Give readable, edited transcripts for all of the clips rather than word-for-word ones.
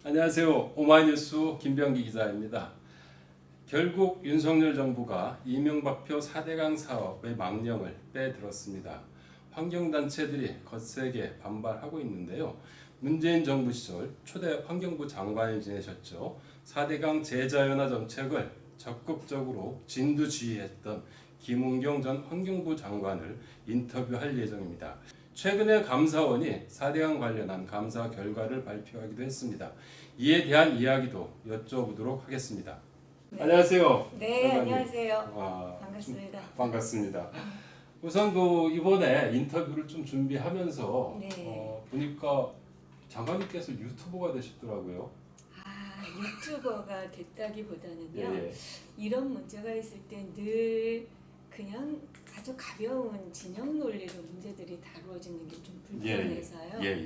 안녕하세요. 오마이뉴스 김병기 기자입니다. 결국 윤석열 정부가 이명박표 4대강 사업의 망령을 빼들었습니다. 환경단체들이 거세게 반발하고 있는데요. 문재인 정부 시절 초대 환경부 장관을 지내셨죠. 4대강 제자연화 정책을 적극적으로 진두지휘했던 김은경 전 환경부 장관을 인터뷰할 예정입니다. 최근에 감사원이 4대강 관련한 감사 결과를 발표하기도 했습니다. 이에 대한 이야기도 여쭤보도록 하겠습니다. 네. 안녕하세요. 네, 장관님. 안녕하세요. 반갑습니다. 반갑습니다. 우선 이번에 인터뷰를 좀 준비하면서 네. 보니까 장관님께서 유튜버가 되셨더라고요. 유튜버가 됐다기보다는요. 예. 이런 문제가 있을 때 늘 그냥 아주 가벼운 진영 논리로 문제들이 다루어지는 게 좀 불편해서요. 예.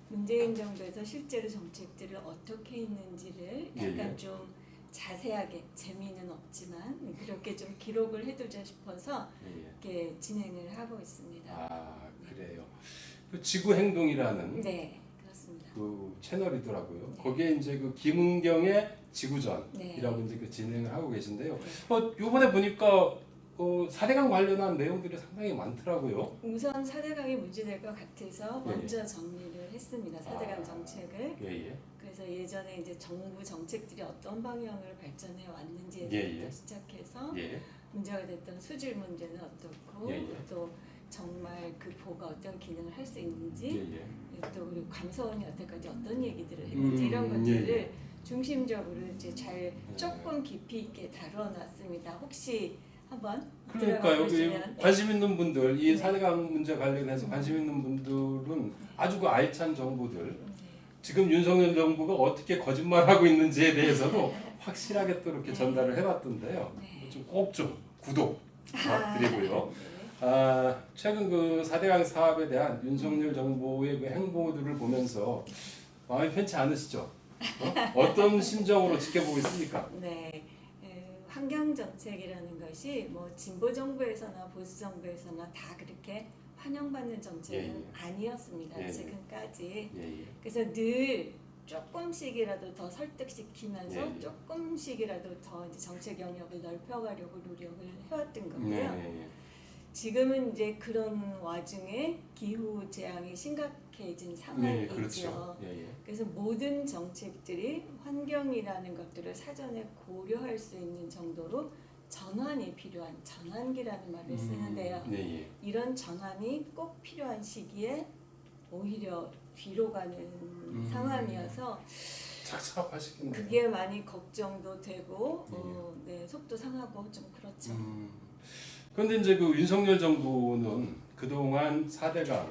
문재인 정부에서 실제로 정책들을 어떻게 했는지를 약간 예. 좀 자세하게, 재미는 없지만 그렇게 좀 기록을 해두자 싶어서 이렇게 진행을 하고 있습니다. 아, 그래요. 그 지구행동이라는 네, 그렇습니다. 그 채널이더라고요. 네. 거기에 이제 그 김은경의 지구전이라고 네. 이제 그 진행을 하고 계신데요. 네. 요번에 보니까 4대강 관련한 내용들이 상당히 많더라고요. 우선 4대강이 문제될 것 같아서 예. 먼저 정리를 했습니다. 4대강 정책을. 예. 그래서 예전에 이제 정부 정책들이 어떤 방향으로 발전해 왔는지에서부터 예. 시작해서 예. 문제가 됐던 수질 문제는 어떻고 예. 또 정말 그 보가 어떤 기능을 할 수 있는지 예. 또 그리고 감사원이 여태까지 어떤 얘기들을 했는지 이런 것들을 중심적으로 이제 잘 조금 깊이 있게 다뤄놨습니다. 혹시 한번 그러니까 여기 보시면, 관심 있는 분들, 이 네. 4대강 문제 관련해서 관심 있는 분들은 아주 그 알찬 정보들, 네. 지금 윤석열 정부가 어떻게 거짓말하고 있는지에 대해서도 확실하게 또 이렇게 전달을 해놨던데요. 네. 꼭 구독 부탁드리고요. 네. 최근 그 4대강 사업에 대한 윤석열 정부의 그 행보들을 보면서 마음이 편치 않으시죠? 어떤 심정으로 지켜보고 있습니까? 네. 환경 정책이라는 것이 뭐 진보 정부에서나 보수 정부에서나 다 그렇게 환영받는 정책은 아니었습니다. 예. 지금까지. 예. 그래서 늘 조금씩이라도 더 설득시키면서 예. 조금씩이라도 더 이제 정책 영역을 넓혀가려고 노력을 해왔던 거고요. 네. 지금은 이제 그런 와중에 기후 재앙이 심각해진 상황이죠. 네, 그렇죠. 예. 그래서 모든 정책들이 환경이라는 것들을 사전에 고려할 수 있는 정도로 전환이 필요한 전환기라는 말을 쓰는데요. 네. 이런 전환이 꼭 필요한 시기에 오히려 뒤로 가는 상황이어서 착잡하시겠네요. 그게 많이 걱정도 되고 네. 속도 상하고 좀 그렇죠. 그런데 이제 그 윤석열 정부는 그동안 4대강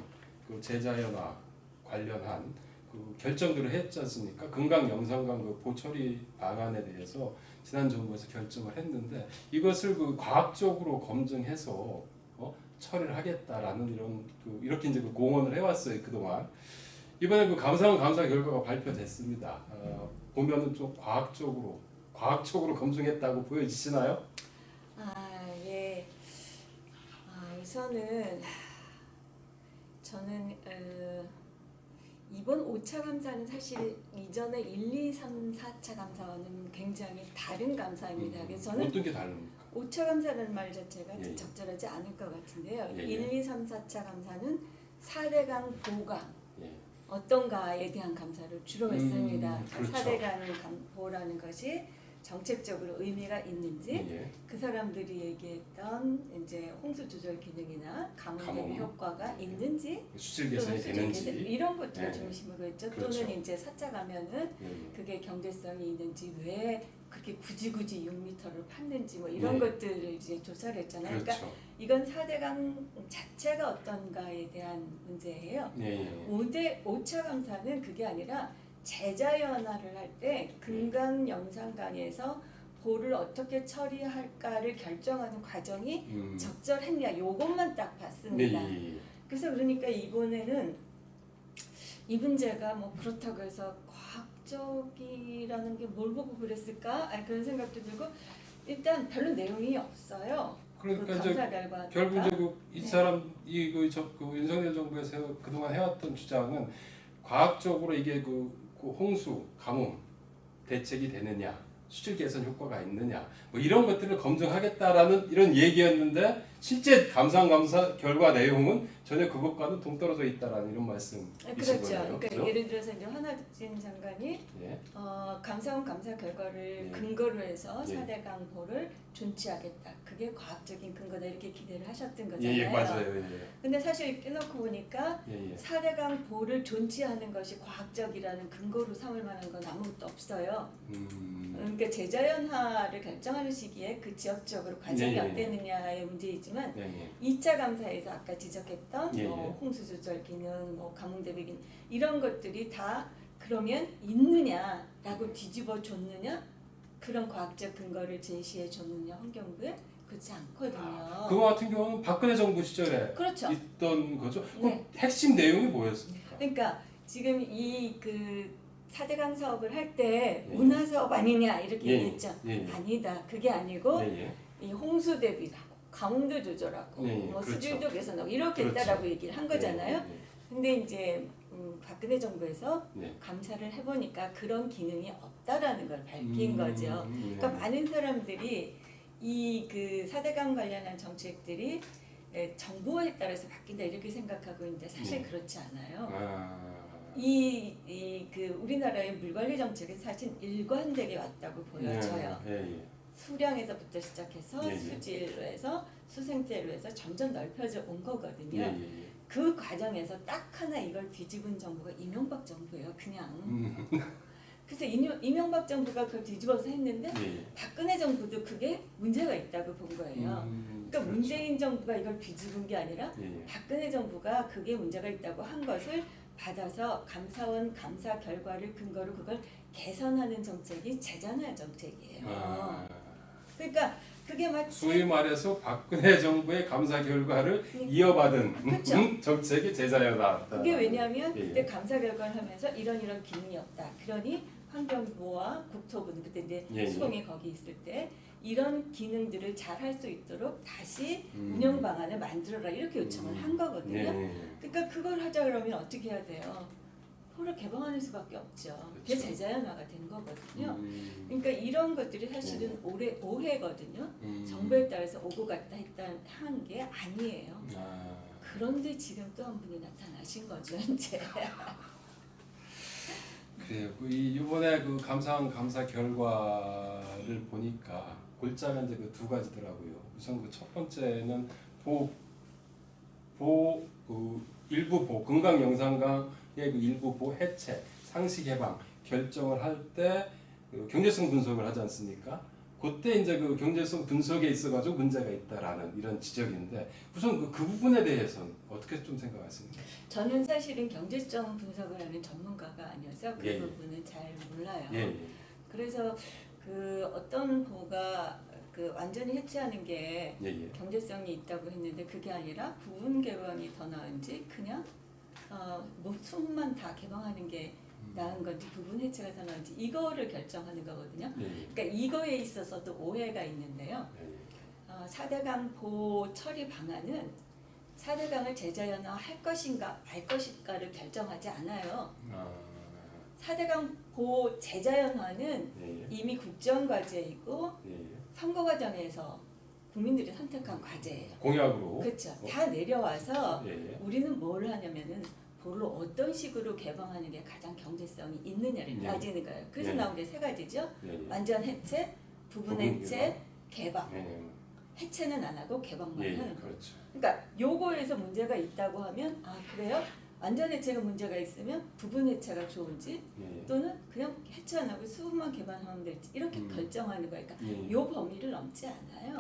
그 제자연화 관련한 그 결정들을 했지 않습니까? 금강 영산강 그 보처리 방안에 대해서 지난 정부에서 결정을 했는데 이것을 그 과학적으로 검증해서 처리를 하겠다라는 이렇게 이제 그 공언을 해왔어요 그동안. 이번에 그 감사원 감사 결과가 발표됐습니다. 보면은 좀 과학적으로 검증했다고 보여지시나요? 예. 우선은 저는 이번 5차 감사는 사실 이전에 1, 2, 3, 4차 감사와는 굉장히 다른 감사입니다. 그래서 저는 어떤 게 다릅니까? 5차 감사라는 말 자체가 예. 적절하지 않을 것 같은데요. 예. 1, 2, 3, 4차 감사는 4대강 보강 예. 어떤가에 대한 감사를 주로 했습니다. 그렇죠. 4대강 보라는 것이 정책적으로 의미가 있는지 예. 그 사람들이 얘기했던 이제 홍수 조절 기능이나 가뭄 효과가 있는지 수질 개선이 되는지 이런 것들을 예. 중심으로 했죠. 그렇죠. 또는 이제 4차 가면은 그게 경제성이 있는지 왜 그렇게 굳이 6m를 팠는지 뭐 이런 것들을 이제 조사를 했잖아요. 그렇죠. 그러니까 이건 4대강 자체가 어떤가에 대한 문제예요. 5차 감사는 그게 아니라 제자연화를 할 때 금강 영산강에서 보를 어떻게 처리할까를 결정하는 과정이 적절했냐 요것만 딱 봤습니다. 그래서 그러니까 이번에는 이 문제가 뭐 그렇다고 해서 과학적이라는 게 뭘 보고 그랬을까? 그런 생각도 들고 일단 별로 내용이 없어요. 그러니까 그 감사 결과 결국 이제 이 사람 윤석열 정부에서 그동안 해왔던 주장은 과학적으로 이게 그 그 홍수, 가뭄 대책이 되느냐, 수질 개선 효과가 있느냐, 뭐 이런 것들을 검증하겠다라는 이런 얘기였는데 실제 감사 결과 내용은 전혀 그것과는 동떨어져 있다라는 이런 말씀이신 그렇죠. 거예요. 그러니까 그죠? 예를 들어서 이제 한화진 장관이 예. 감사원 감사 결과를 예. 근거로 해서 예. 4대강 보를 존치하겠다. 그게 과학적인 근거다 이렇게 기대를 하셨던 예, 거잖아요. 예, 맞아요. 예. 근데 사실 깨놓고 보니까 예, 예. 4대강 보를 존치하는 것이 과학적이라는 근거로 삼을 만한 건 아무것도 없어요. 그러니까 제자연화를 결정하는 시기에 그 지역적으로 과정이 예, 예. 어땠느냐의 문제이지만 예, 예. 2차 감사에서 아까 지적했던 예, 뭐 예. 홍수 조절 기능, 뭐 가뭄 대비 기능 이런 것들이 다 그러면 있느냐라고 뒤집어 줬느냐 그런 과학적 근거를 제시해 줬느냐 환경부에 그렇지 않거든요. 그거 같은 경우는 박근혜 정부 시절에 그렇죠. 있던 거죠. 네. 그 핵심 내용이 뭐였습니까? 그러니까 지금 이 그 4대강 사업을 할 때 예. 운하 사업 아니냐 이렇게 예. 얘기했죠. 예, 예. 아니다. 그게 아니고 예, 예. 이 홍수 대비라고 가뭄도 조절하고 예, 예. 뭐 그렇죠. 수질도 개선하고 이렇게 그렇죠. 했다라고 얘기를 한 거잖아요. 예, 근데 이제 박근혜 정부에서 예. 감사를 해보니까 그런 기능이 없다라는 걸 밝힌 거죠. 그러니까 많은 사람들이 이 그 4대강 관련한 정책들이 정부에 따라서 바뀐다 이렇게 생각하고 있는데 사실 네. 그렇지 않아요. 아. 그 우리나라의 물 관리 정책은 사실 일관되게 왔다고 보여져요. 예, 예. 수량에서부터 시작해서 예, 예. 수질로 해서 수생태로 해서 점점 넓혀져 온 거거든요. 예, 예. 그 과정에서 딱 하나 이걸 뒤집은 정부가 이명박 정부예요. 그냥. 그래서 이명박 정부가 그걸 뒤집어서 했는데 예. 박근혜 정부도 그게 문제가 있다고 본 거예요. 그러니까 그렇죠. 문재인 정부가 이걸 뒤집은 게 아니라 예, 예. 박근혜 정부가 그게 문제가 있다고 한 것을 받아서 감사원 감사 결과를 근거로 그걸 개선하는 정책이 재자나 정책이에요. 아. 그러니까 그게 마치 소위 말해서 박근혜 정부의 감사 결과를 네. 이어받은 그렇죠. 정책이 제자연화. 그게 왜냐하면 예, 예. 그때 감사 결과를 하면서 이런 기능이 없다. 그러니 환경부와 국토부는 그때 이제 예, 예. 수공이 거기 있을 때 이런 기능들을 잘 할 수 있도록 다시 음. 운영 방안을 만들어라 이렇게 요청을 한 거거든요. 예, 예. 그러니까 그걸 하자 그러면 어떻게 해야 돼요? 포를 개방하는 수밖에 없죠. 그게 그렇죠. 재자연화가 된 거거든요. 음. 그러니까 이런 것들이 사실은 오해거든요. 음. 정부에 따라서 오고 갔다 했다 한 게 아니에요. 아. 그런데 지금 또 한 분이 나타나신 거죠, 이제. 그래요. 이번에 그 감사 결과를 보니까 골자가 이제 그 두 가지더라고요. 우선 그 첫 번째는 일부 금강 영산강의 그 일부 보 해체, 상시 개방 결정을 할 때 그 경제성 분석을 하지 않습니까? 그때 이제 그 경제성 분석에 있어가지고 문제가 있다라는 이런 지적인데 우선 그 부분에 대해서는 어떻게 좀 생각하십니까? 저는 사실은 경제성 분석을 하는 전문가가 아니어서 그 예, 예. 부분은 잘 몰라요. 예, 예. 그래서 그 어떤 보가 그 완전히 해체하는 게 예, 예. 경제성이 있다고 했는데 그게 아니라 부분 개방이 더 나은지 그냥 뭐 수만 다 개방하는 게 나은 건지 부분 해체가 더 나은지 이거를 결정하는 거거든요. 예, 예. 그러니까 이거에 있어서도 오해가 있는데요. 예, 예. 4대강 보 처리 방안은 4대강을 재자연화 할 것인가 말 것인가를 결정하지 않아요. 아, 4대강 보 재자연화는 예, 예. 이미 국정과제이고 예, 예. 선거 과정에서 국민들이 선택한 과제예요. 공약으로. 그렇죠. 다 내려와서 예, 예. 우리는 뭘 하냐면은 보를 어떤 식으로 개방하는 게 가장 경제성이 있느냐를 예. 따지는 거예요. 그래서 예. 나온 게 세 가지죠. 예, 예. 완전 해체, 부분 부분 해체, 개방. 예, 예. 해체는 안 하고 개방만 예, 예. 하는 거예요. 그렇죠. 그러니까 요거에서 문제가 있다고 하면 아 그래요? 완전 해체가 문제가 있으면 부분 해체가 좋은지 예, 예. 또는 그냥 해체 안 하고 수분만 개방하면 될지 이렇게 음. 결정하는 거예요. 그러니까 예, 예. 요 범위를 넘지 않아요.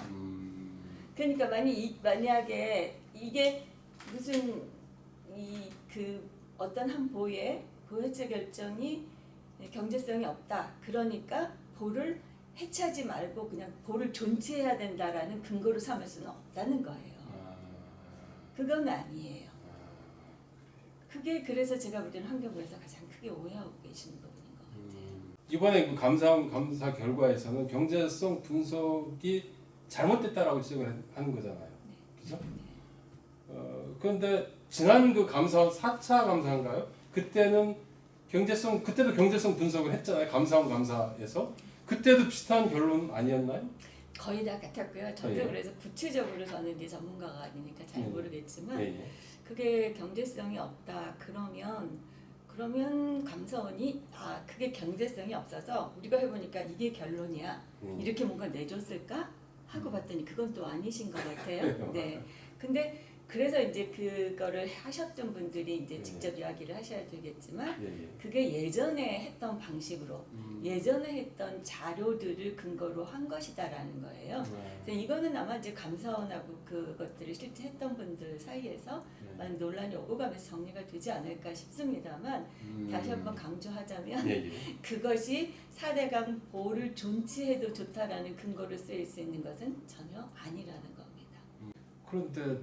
그러니까 그러니까 만약에 이게 무슨 그 어떤 한 보의 보해체 결정이 경제성이 없다. 그러니까 보를 해체하지 말고 그냥 보를 존치해야 된다라는 근거로 삼을 수는 없다는 거예요. 그건 아니에요. 그게 그래서 제가 볼 때는 환경부에서 가장 크게 오해하고 계시는 부분인 것 같아요. 이번에 그 감사 결과에서는 경제성 분석이 잘못됐다라고 지적을 하는 거잖아요. 그죠? 그런데 지난 그 감사원 4차 감사인가요? 그때는 경제성 그때도 경제성 분석을 했잖아요. 감사원 감사에서 그때도 비슷한 결론 아니었나요? 거의 다 같았고요. 저도 예. 그래서 구체적으로 저는 이제 전문가가 아니니까 잘 모르겠지만 예. 그게 경제성이 없다. 그러면 감사원이 그게 경제성이 없어서 우리가 해보니까 이게 결론이야. 이렇게 뭔가 내줬을까 하고 봤더니 그건 또 아니신 것 같아요. 네. 근데 그래서 이제 그거를 하셨던 분들이 이제 직접 이야기를 하셔야 되겠지만 그게 예전에 했던 방식으로 예전에 했던 자료들을 근거로 한 것이다라는 거예요. 그래서 이거는 아마 이제 감사원하고 그것들을 실제 했던 분들 사이에서 많은 논란이 오고 가면서 정리가 되지 않을까 싶습니다만 다시 한번 강조하자면 그것이 4대강 보호를 존치해도 좋다라는 근거로 쓰일 수 있는 것은 전혀 아니라는 겁니다. 그런데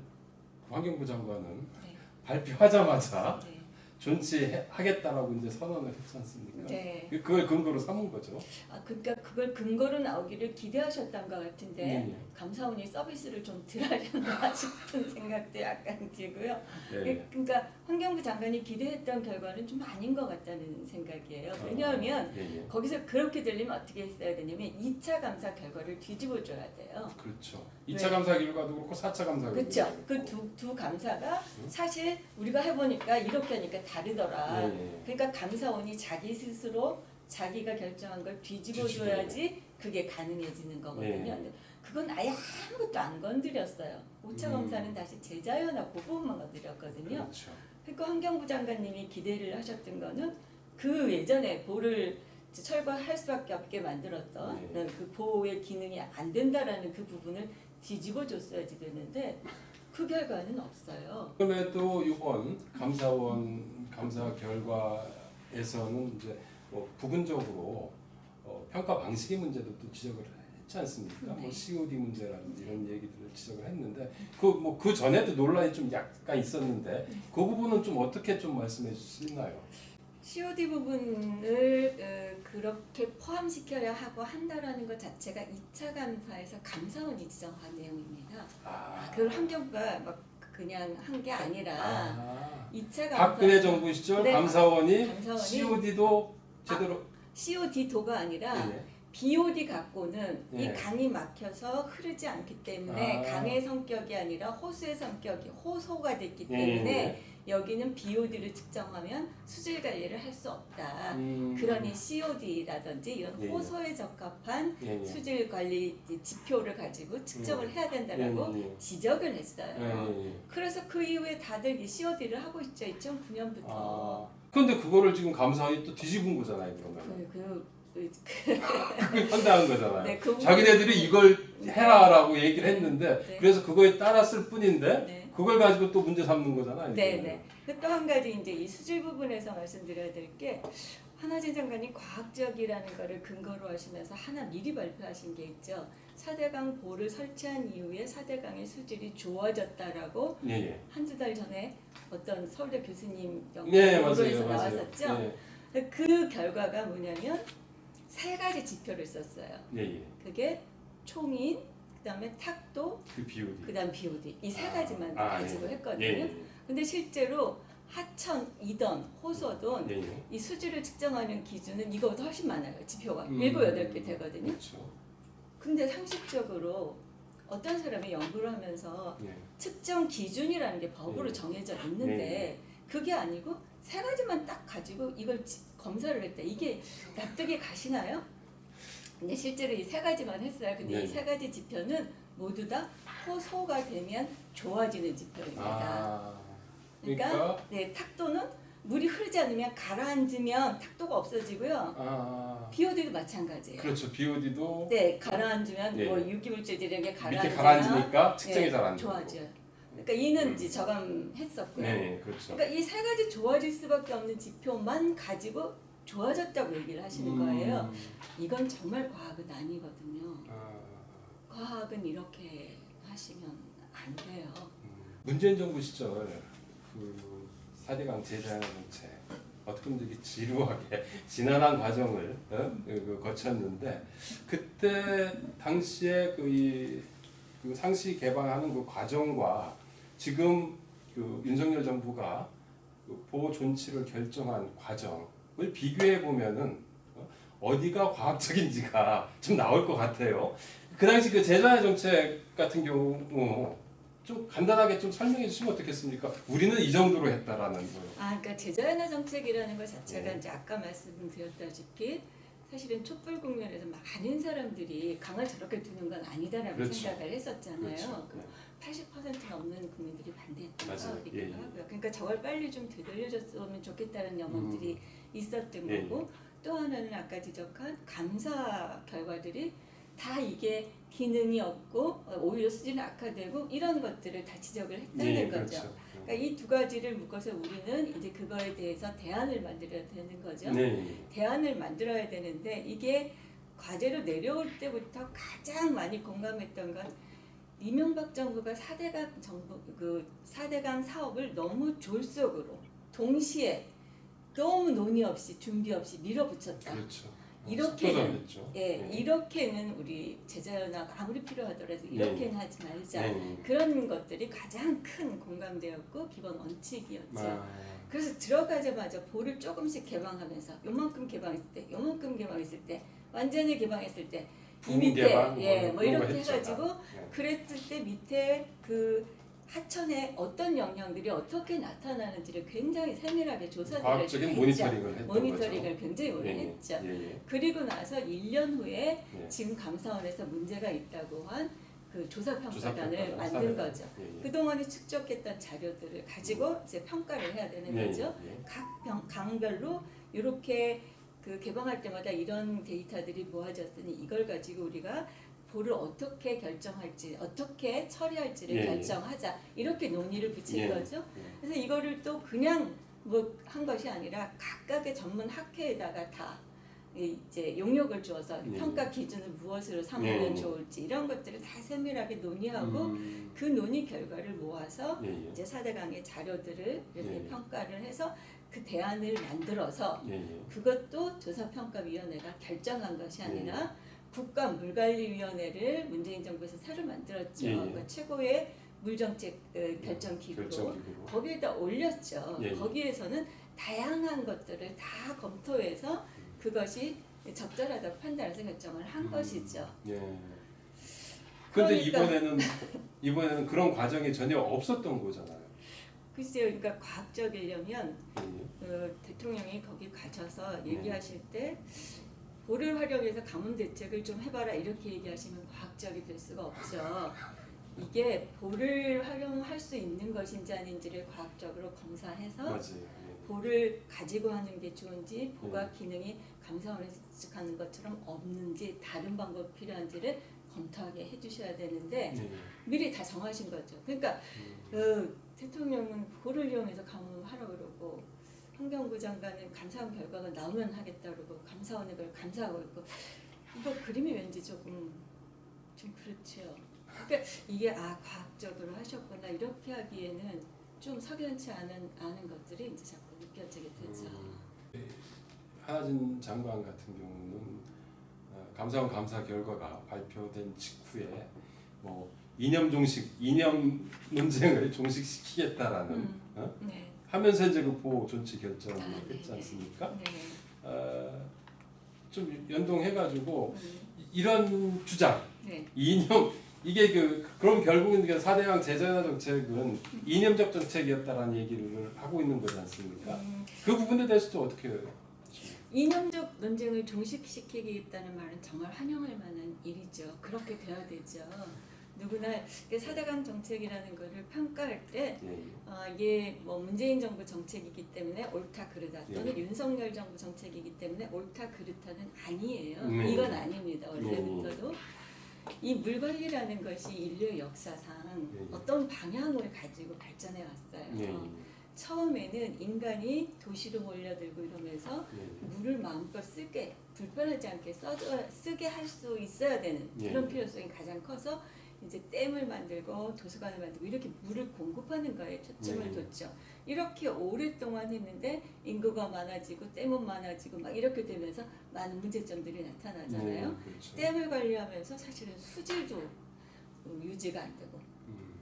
환경부 장관은 네. 발표하자마자 네. 존치하겠다라고 이제 선언을 했지 않습니까? 네. 그걸 근거로 삼은 거죠. 그러니까 그걸 근거로 나오기를 기대하셨던 것 같은데 감사원이 서비스를 좀 덜하려나 싶은 생각도 약간 들고요. 그러니까 환경부 장관이 기대했던 결과는 좀 아닌 것 같다는 생각이에요. 왜냐하면 거기서 그렇게 들리면 어떻게 했어야 되냐면 2차 감사 결과를 뒤집어 줘야 돼요. 그렇죠. 2차 감사 결과도 그렇고 4차 감사 결과도 그렇죠. 그 두 감사가 사실 우리가 해보니까 이렇게 하니까 다르더라. 그러니까 감사원이 자기 스스로 자기가 결정한 걸 뒤집어줘야지 그게 가능해지는 거거든요. 근데 그건 아예 아무것도 안 건드렸어요. 5차 검사는 다시 제자연화 그 부분만 건드렸거든요. 그렇죠. 그러니까 환경부 장관님이 기대를 하셨던 거는 그 예전에 보를 철거할 수밖에 없게 만들었던 그 보호의 기능이 안 된다라는 그 부분을 뒤집어줬어야지 되는데 그 결과는 없어요. 그럼에도 이번 감사원 감사 결과에서는 이제 뭐 부분적으로 평가 방식의 문제도 또 지적을 했지 않습니까? 뭐 COD 문제라든지 이런 얘기들을 지적을 했는데 그 전에도 논란이 좀 약간 있었는데 그 부분은 좀 어떻게 좀 말씀해 주실 수 있나요? COD 부분을 그렇게 포함시켜야 하고 한다라는 것 자체가 2차 감사에서 감사원이 지정한 내용입니다. 그걸 환경부가 막 그냥 한 게 아니라 2차 감사 박근혜 정부 시절 감사원이 COD도 제대로 COD도가 아니라 BOD 갖고는 이 강이 막혀서 흐르지 않기 때문에 강의 성격이 아니라 호수의 성격이 호소가 됐기 때문에 여기는 BOD를 측정하면 수질 관리를 할 수 없다. 그러니 COD라든지 이런 호소에 적합한 수질 관리 지표를 가지고 측정을 해야 된다라고 지적을 했어요. 그래서 그 이후에 다들 이 COD를 하고 있죠. 2009년부터. 그런데 그거를 지금 감사원이 또 뒤집은 거잖아요. 그러면. 그걸 판단한 거잖아요. 네, 자기네들이 이걸 해라라고 얘기를 했는데 그래서 그거에 따랐을 뿐인데 그걸 가지고 또 문제 삼는 거잖아요. 네. 또 한 가지 이제 이 수질 부분에서 말씀드려야 될 게 한화진 장관이 과학적이라는 거를 근거로 하시면서 하나 미리 발표하신 게 있죠. 4대강 보를 설치한 이후에 4대강의 수질이 좋아졌다라고 한두 달 전에 어떤 서울대 교수님 연구에서 나왔었죠. 그 결과가 뭐냐면 3가지 지표를 썼어요. 그게 총인, 그다음에 탁도, 그다음 BOD 이 3가지만 가지고 했거든요. 근데 실제로 하천, 이던, 호소던 이 수질을 측정하는 기준은 이거보다 훨씬 많아요. 지표가 7, 8개 되거든요. 근데 상식적으로 어떤 사람이 연구를 하면서 측정 기준이라는 게 법으로 정해져 있는데 그게 아니고 3가지만 딱 가지고 이걸 검사를 했다. 이게 납득이 가시나요? 근데 실제로 이 3가지만 했어요. 근데 이 3가지 지표는 모두 다 호소가 되면 좋아지는 지표입니다. 그러니까 탁도는 물이 흐르지 않으면 가라앉으면 탁도가 없어지고요. BOD도 마찬가지예요. 그렇죠. BOD도 가라앉으면 뭐 유기물질들이 이런 게 밑에 가라앉으니까 측정이 잘 안 좋아져요. 그러니까 이는 이제 저감했었고요. 그렇죠. 그러니까 이 3가지 좋아질 수밖에 없는 지표만 가지고 좋아졌다고 얘기를 하시는 거예요. 이건 정말 과학은 아니거든요. 과학은 이렇게 하시면 안 돼요. 문재인 정부 시절 그 4대강 제자연화 정책 어떻게 보면 되게 지루하게 지난한 과정을 거쳤는데 그때 당시에 그 상시 개방하는 그 과정과 지금 그 윤석열 정부가 그 보호 존치를 결정한 과정 비교해 보면은 어디가 과학적인지가 좀 나올 것 같아요. 그 당시 그 제자의 정책 같은 경우 좀 간단하게 좀 설명해 주시면 어떻겠습니까? 우리는 이 정도로 했다라는 거요. 그러니까 제자연화 정책이라는 것 자체가 네. 이제 아까 말씀드렸다시피 사실은 촛불 국면에서 많은 사람들이 강을 저렇게 두는 건 아니다라고 그렇죠. 생각을 했었잖아요. 그렇죠. 네. 80% 넘는 국민들이 반대했던 맞아요. 사업이기도 예, 예. 하고요. 그러니까 저걸 빨리 좀 되돌려줬으면 좋겠다는 염원들이 있었던 예, 거고 또 하나는 아까 지적한 감사 결과들이 다 이게 기능이 없고 오히려 수준이 악화되고 이런 것들을 다 지적을 했다는 예, 거죠. 그렇죠. 그러니까 이 두 가지를 묶어서 우리는 이제 그거에 대해서 대안을 만들어야 되는 거죠. 네. 대안을 만들어야 되는데 이게 과제로 내려올 때부터 가장 많이 공감했던 건 이명박 정부가 4대강 정부 그 4대강 사업을 너무 졸속으로 동시에 너무 논의 없이 준비 없이 밀어붙였다. 그렇죠. 이렇게는 속도전했죠. 이렇게는 우리 제자연화가 아무리 필요하더라도 이렇게는 하지 말자. 네. 그런 것들이 가장 큰 공감되었고 기본 원칙이었죠. 아, 그래서 들어가자마자 볼을 조금씩 개방하면서 요만큼 개방했을 때, 요만큼 개방했을 때, 완전히 개방했을 때, 이 부분 밑에 개방, 뭐 그런 거 이렇게 했죠. 해가지고 네. 그랬을 때 밑에 그 하천에 어떤 영향들이 어떻게 나타나는지를 굉장히 세밀하게 조사를 과학적인 했죠. 모니터링을 했던 모니터링을 거죠. 굉장히 오래 예, 했죠. 예, 예. 그리고 나서 1년 후에 예. 지금 감사원에서 문제가 있다고 한 그 조사평가단을 조사평가단, 만든 사례. 거죠. 예, 예. 그동안에 축적했던 자료들을 가지고 이제 평가를 해야 되는 예, 거죠. 예. 각 강별로 이렇게 그 개방할 때마다 이런 데이터들이 모아졌으니 이걸 가지고 우리가 볼을 어떻게 결정할지, 어떻게 처리할지를 예, 예. 결정하자 이렇게 논의를 붙인 예. 거죠. 그래서 이거를 또 그냥 뭐 한 것이 아니라 각각의 전문 학회에다가 다 이제 용역을 주어서 예. 평가 기준을 무엇으로 삼으면 예. 좋을지 이런 것들을 다 세밀하게 논의하고 음, 그 논의 결과를 모아서 예, 예. 이제 4대강의 자료들을 이렇게 예. 평가를 해서 그 대안을 만들어서 예, 예. 그것도 조사평가위원회가 결정한 것이 아니라 국가물관리위원회를 문재인 정부에서 새로 만들었죠. 예, 예. 그러니까 최고의 물정책 결정기구로 결정기구로. 거기에다 올렸죠. 예, 예. 거기에서는 다양한 것들을 다 검토해서 그것이 적절하다고 판단해서 결정을 한 것이죠. 예. 근데 그러니까- 이번에는 그런 과정이 전혀 없었던 거잖아요. 글쎄요, 그러니까 과학적이려면 예, 예. 대통령이 거기 가셔서 네. 얘기하실 때 볼을 활용해서 가뭄 대책을 좀 해봐라 이렇게 얘기하시면 과학적이 될 수가 없죠. 이게 볼을 활용할 수 있는 것인지 아닌지를 과학적으로 검사해서 맞아요. 예. 볼을 가지고 하는 게 좋은지 보가 기능이 감사원에서 지적하는 것처럼 없는지 다른 방법이 필요한지를 검토하게 해주셔야 되는데 예. 미리 다 정하신 거죠. 그러니까 대통령은 볼을 이용해서 가뭄을 하라고 그러고 환경부 장관은 감사원 결과가 나오면 하겠다 그러고 감사원에 그걸 감사하고 있고 이거 그림이 왠지 조금 좀 그렇죠. 그러니까 이게 과학적으로 하셨구나 이렇게 하기에는 좀 석연치 않은 것들이 이제 자꾸 느껴지게 되죠. 하진 장관 같은 경우는 감사원 감사 결과가 발표된 직후에 뭐 이념 논쟁을 종식시키겠다라는 네. 하면서 이제 그 보호 존치 결정을 했지 네. 않습니까? 네. 좀 연동해가지고 이런 주장, 네. 이념 이게 그럼 결국은 4대강 제자연화 정책은 이념적 정책이었다라는 얘기를 하고 있는 거지 않습니까? 그 부분에 대해서도 어떻게 이념적 논쟁을 종식시키겠다는 말은 정말 환영할 만한 일이죠. 그렇게 돼야 되죠. 누구나 4대강 정책이라는 것을 평가할 때 이게 뭐 문재인 정부 정책이기 때문에 옳다 그르다 또는 윤석열 정부 정책이기 때문에 옳다 그르다는 아니에요. 이건 아닙니다. 원래부터도 이 물관리라는 것이 인류 역사상 어떤 방향을 가지고 발전해 왔어요. 처음에는 인간이 도시로 몰려들고 이러면서 물을 마음껏 쓰게 불편하지 않게 쓰게 할 수 있어야 되는 그런 필요성이 가장 커서 이제 댐을 만들고 도서관을 만들고 이렇게 물을 공급하는 거에 초점을 뒀죠. 이렇게 오랫동안 했는데 인구가 많아지고 댐은 많아지고 막 이렇게 되면서 많은 문제점들이 나타나잖아요. 그렇죠. 댐을 관리하면서 사실은 수질도 유지가 안 되고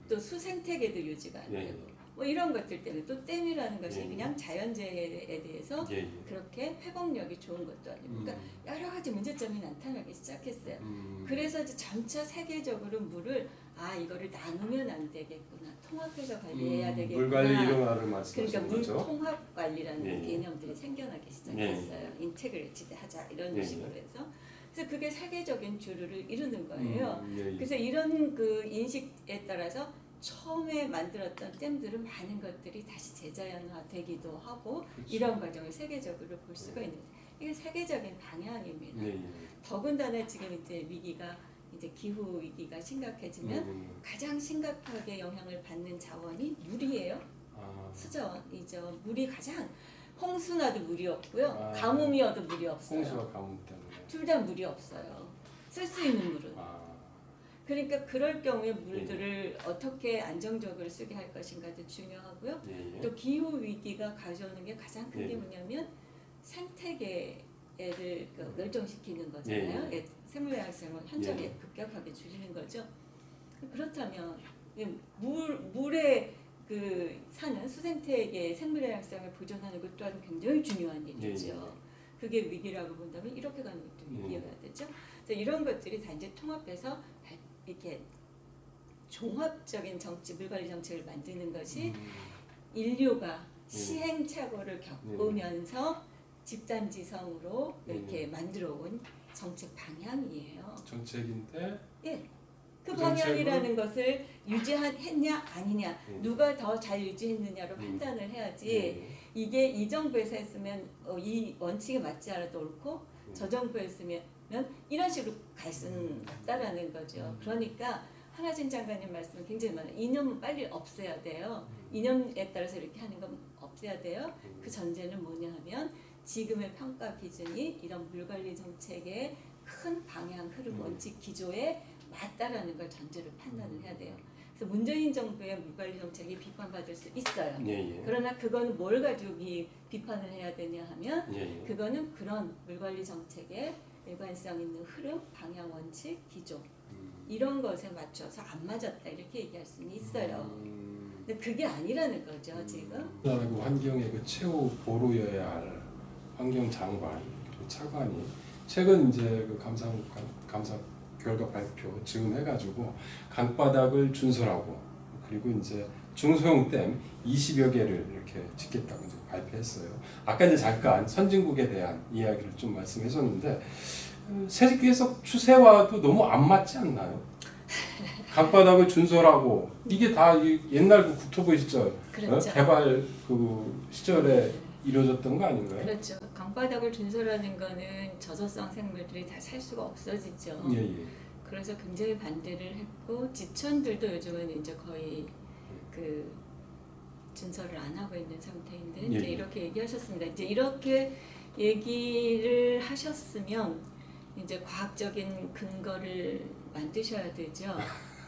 또 수생태계도 유지가 안 되고 뭐 이런 것들 때문에 또 댐이라는 것이 예. 그냥 자연재해에 대해서 예. 그렇게 회복력이 좋은 것도 아니고 그러니까 여러 가지 문제점이 나타나기 시작했어요. 그래서 이제 점차 세계적으로 물을 이거를 나누면 안 되겠구나. 통합해서 관리해야 되겠구나. 물 관리 이론화를 그러니까 말씀하시는 물 거죠? 통합 관리라는 예. 개념들이 생겨나기 시작했어요. 인테그리티드 하자 이런 예. 식으로 해서 그래서 그게 세계적인 주류를 이루는 거예요. 예. 그래서 이런 그 인식에 따라서 처음에 만들었던 댐들은 많은 것들이 다시 재자연화되기도 하고 그렇죠. 이런 과정을 세계적으로 볼 수가 있는 이게 세계적인 방향입니다. 예. 더군다나 지금 이제 위기가 이제 기후 위기가 심각해지면 가장 심각하게 영향을 받는 자원이 물이에요. 수자원이죠. 물이 가장 홍수나도 물이 없고요. 가뭄이어도 물이 없어요. 홍수와 가뭄 때문에. 둘 다 물이 없어요. 쓸 수 있는 물은. 그러니까 그럴 경우에 물들을 어떻게 안정적으로 쓰게 할 것인가도 중요하고요. 또 기후 위기가 가져오는 게 가장 큰 게 뭐냐면 생태계를 멸종시키는 거잖아요. 생물 다양성을 현저하게 급격하게 줄이는 거죠. 그렇다면 물에 그 사는 수생태계의 생물 다양성을 보존하는 것 또한 굉장히 중요한 일이죠. 그게 위기라고 본다면 이렇게 가는 것도 위기여야 되죠. 그래서 이런 것들이 다 이제 통합해서 이렇게 종합적인 물관리 정책을 만드는 것이 인류가 시행착오를 겪으면서 집단지성으로 이렇게 만들어온 정책 방향이에요. 정책인데 그 방향이라는 것을 유지했냐 아니냐 누가 더 잘 유지했느냐로 판단을 해야지 이게 이 정부에서 했으면 이 원칙에 맞지 않아도 옳고 저 정부에 했으면 이런 식으로 갈 수는 없다라는 거죠. 그러니까 한하진 장관님 말씀은 굉장히 많아요. 이념은 빨리 없애야 돼요. 이념에 따라서 이렇게 하는 건 없애야 돼요. 그 전제는 뭐냐 하면 지금의 평가 기준이 이런 물관리 정책의 큰 방향, 흐름, 원칙, 기조에 맞다라는 걸 전제로 판단을 해야 돼요. 그래서 문재인 정부의 물관리 정책이 비판받을 수 있어요. 그러나 그거는 뭘 가지고 비판을 해야 되냐 하면 그거는 그런 물관리 정책의 일관성 있는 흐름, 방향, 원칙, 기조 이런 것에 맞춰서 안 맞았다 이렇게 얘기할 수는 있어요. 근데 그게 아니라는 거죠 지금. 그 환경의 그 최후 보루여야 할 환경 장관 그리고 차관이 최근 이제 그 감사 결과 발표 지금 해가지고 강바닥을 준설하고 그리고 이제 중소형 댐 20여 개를 이렇게 짓겠다고 이제 발표했어요. 아까 이제 잠깐 선진국에 대한 이야기를 좀 말씀해줬는데 세계에서 추세와도 너무 안 맞지 않나요? 강바닥을 준설하고 이게 다 옛날 그 국토부 시절 그렇죠. 개발 그 시절에 이루어졌던 거 아닌가요? 그렇죠. 강바닥을 준설하는 거는 저소성 생물들이 다 살 수가 없어지죠. 그래서 굉장히 반대를 했고 지천들도 요즘은 이제 거의 그 준설을 안 하고 있는 상태인데 이제 이렇게 얘기하셨습니다. 이제 이렇게 얘기를 하셨으면 이제 과학적인 근거를 만드셔야 되죠.